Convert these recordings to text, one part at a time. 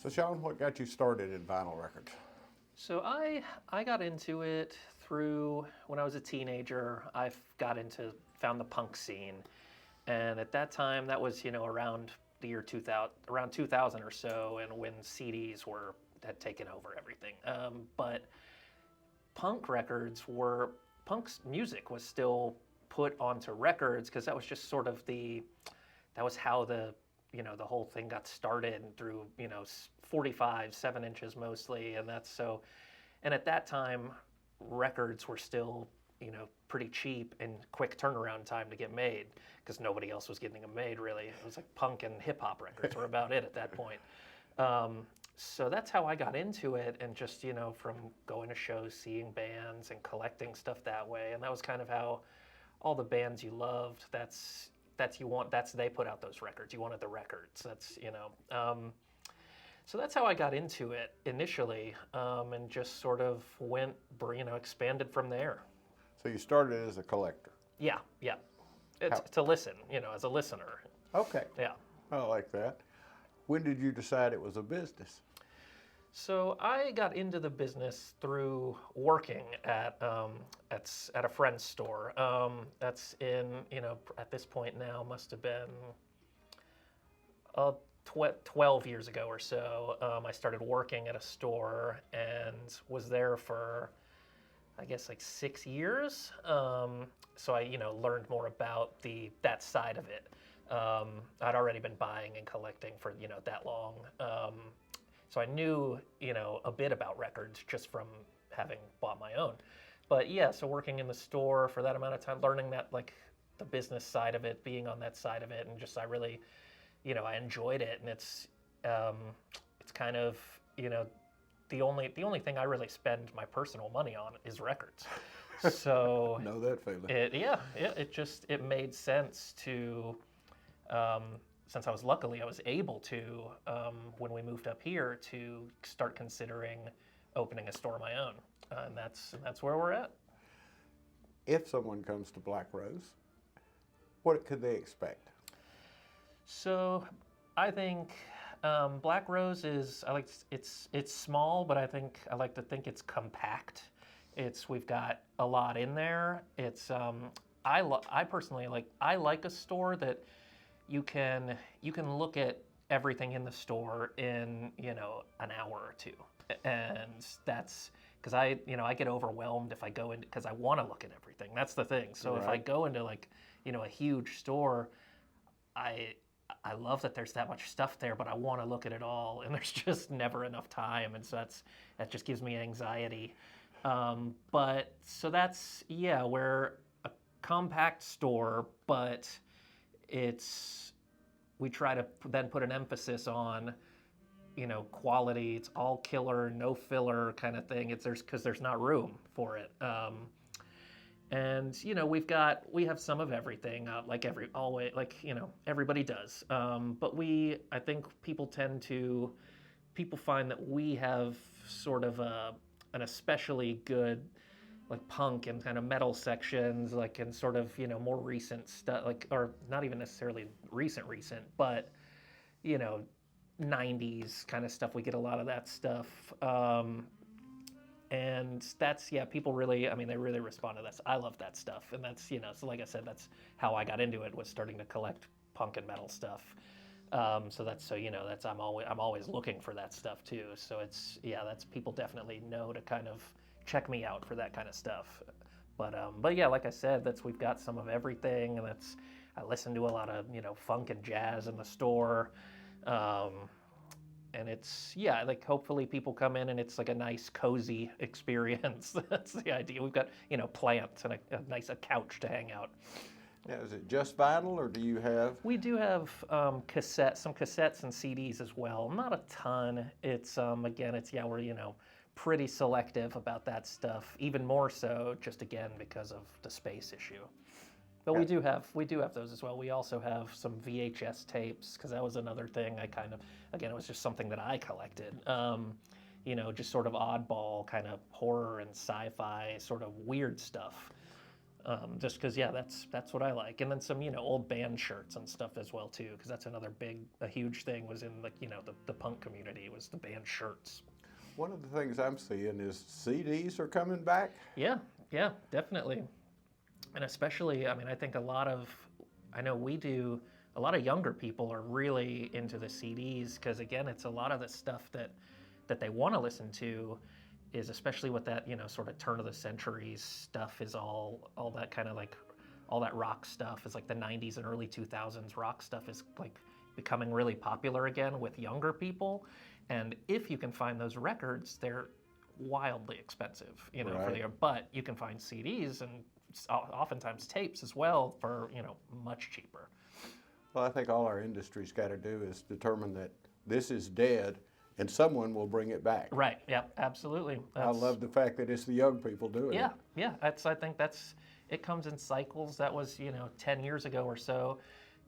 So Sean, what got you started in vinyl records? So I got into it through when I was a teenager. Found the punk scene, and at that time, that was around the year 2000, around 2000 or so, and when CDs had taken over everything. But punk's music was still put onto records because that was just sort of that was how the whole thing got started through 45 7 inches mostly, and and at that time records were still pretty cheap and quick turnaround time to get made because nobody else was getting them made really. It was like punk and hip hop records were about it at that point. So that's how I got into it, and just from going to shows, seeing bands, and collecting stuff that way. And that was kind of how all the bands you loved. They put out those records. You wanted the records. So that's how I got into it initially, and just sort of expanded from there. So you started as a collector. Yeah. It's to listen, as a listener. Okay. Yeah. I like that. When did you decide it was a business? So I got into the business through working at a friend's store. That's in at this point now must have been 12 years ago or so. I started working at a store and was there for I guess like 6 years. So I learned more about that side of it. I'd already been buying and collecting for that long. So I knew, a bit about records just from having bought my own. But yeah, so working in the store for that amount of time, learning that, like, the business side of it, being on that side of it, and just I really, I enjoyed it. And it's kind of, the only thing I really spend my personal money on is records. So know that feeling. It made sense to. Since I was able to, when we moved up here, to start considering opening a store of my own, and that's where we're at. If someone comes to Black Rose, what could they expect? So, I think Black Rose it's small, but I like to think it's compact. We've got a lot in there. I personally like a store that you can look at everything in the store in an hour or two, and that's because I get overwhelmed if I go in because I want to look at everything. That's the thing. So Right. If I go into a huge store, I love that there's that much stuff there, but I want to look at it all, and there's just never enough time, and so that just gives me anxiety. But so we're a compact store, but we try to then put an emphasis on quality. It's all killer, no filler kind of thing. Because there's not room for it. And we have some of everything, everybody does. But I think people find that we have sort of an especially good punk and kind of metal sections, and sort of more recent stuff, or not even necessarily recent, but 90s kind of stuff. We get a lot of that stuff, and that's people really, they really respond to that. I love that stuff, and that's so like I said, that's how I got into it, was starting to collect punk and metal stuff. I'm always looking for that stuff too. So that's people definitely know to kind of check me out for that kind of stuff. But yeah, like I said, we've got some of everything, and I listen to a lot of funk and jazz in the store, and hopefully people come in and it's like a nice cozy experience. That's the idea. We've got plants and a nice couch to hang out. Now, is it just vinyl, or do you have? We do have some cassettes and CDs as well. Not a ton. It's we're pretty selective about that stuff, even more so just again because of the space issue. But we do have those as well. We also have some VHS tapes, because that was another thing it was just something that I collected. Just sort of oddball kind of horror and sci-fi sort of weird stuff. just because, yeah, that's what I like. And then some, old band shirts and stuff as well too, because that's another a huge thing was in the punk community was the band shirts. One of the things I'm seeing is CDs are coming back. Yeah, definitely. And especially, I think a lot of younger people are really into the CDs because, again, it's a lot of the stuff that they want to listen to is, especially with that, sort of turn of the century stuff is all that kind of like, all that rock stuff is like the 90s and early 2000s rock stuff is like becoming really popular again with younger people. And if you can find those records, they're wildly expensive, Right. but you can find CDs and oftentimes tapes as well for, much cheaper. Well, I think all our industry's got to do is determine that this is dead and someone will bring it back. Right, yeah, absolutely. I love the fact that it's the young people doing it. Yeah, I think it comes in cycles. That was, 10 years ago or so.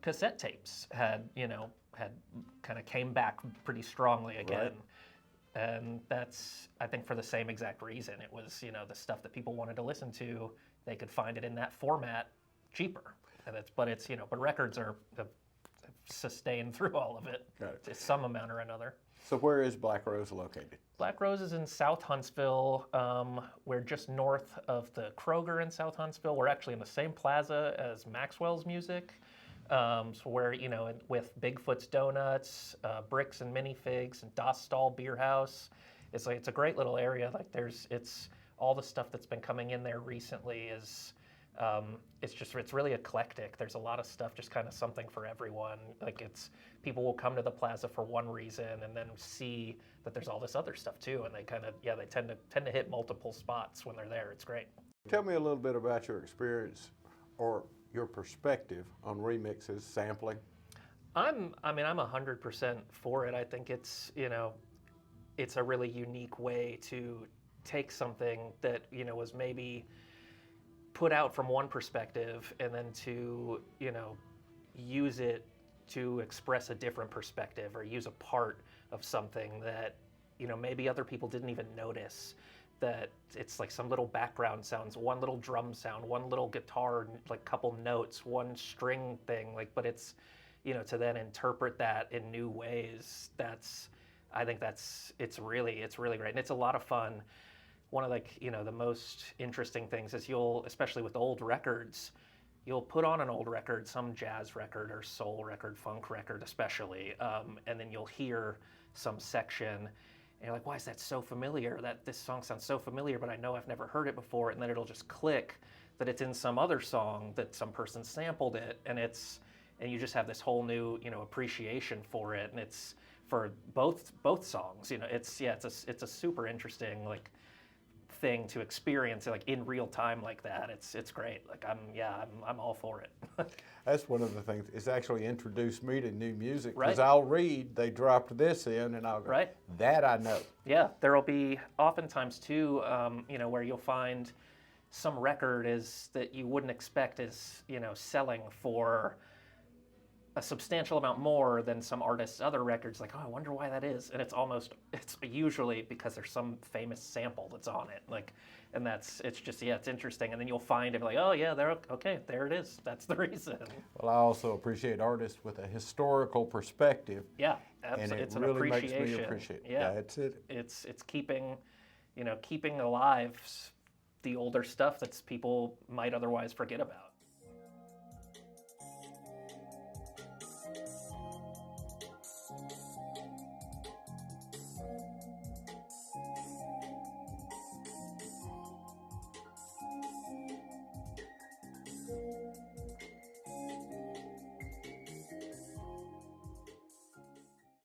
Cassette tapes had kind of came back pretty strongly again. Right. And that's, I think, for the same exact reason. It was, the stuff that people wanted to listen to, they could find it in that format cheaper. But records have sustained through all of it to some amount or another. So where is Black Rose located? Black Rose is in South Huntsville. We're just north of the Kroger in South Huntsville. We're actually in the same plaza as Maxwell's Music. So we're, with Bigfoot's Donuts, Bricks and Minifigs, and Das Stall Beer House. It's a great little area. Like it's all the stuff that's been coming in there recently is, it's really eclectic. There's a lot of stuff, just kind of something for everyone. Like people will come to the plaza for one reason and then see that there's all this other stuff too. And they they tend to hit multiple spots when they're there. It's great. Tell me a little bit about your experience or your perspective on remixes, sampling. I'm 100% for it. I think it's a really unique way to take something that, was maybe put out from one perspective and then to, use it to express a different perspective or use a part of something that, maybe other people didn't even notice. That it's like some little background sounds, one little drum sound, one little guitar, like couple notes, one string thing, but it's, to then interpret that in new ways, I think it's really great. And it's a lot of fun. One of the most interesting things is especially with old records, you'll put on an old record, some jazz record or soul record, funk record especially, and then you'll hear some section and you're like, why is that so familiar? This song sounds so familiar, but I know I've never heard it before. And then it'll just click that it's in some other song that some person sampled it, and you just have this whole new, appreciation for it. And it's for both songs. It's a super interesting thing to experience in real time like that. It's great. I'm all for it. That's one of the things. It's actually introduced me to new music because Right. I'll read they dropped this in and I'll go, Right. That I know. Yeah, there'll be oftentimes too, where you'll find some record that you wouldn't expect is, selling for a substantial amount more than some artist's other records. Like, oh, I wonder why that is. And it's usually because there's some famous sample that's on it. And it's interesting. And then you'll find it oh yeah, there it is. That's the reason. Well, I also appreciate artists with a historical perspective. Yeah, and it's it an really makes appreciation. me appreciate it. Yeah, That's it. It's keeping alive the older stuff that people might otherwise forget about.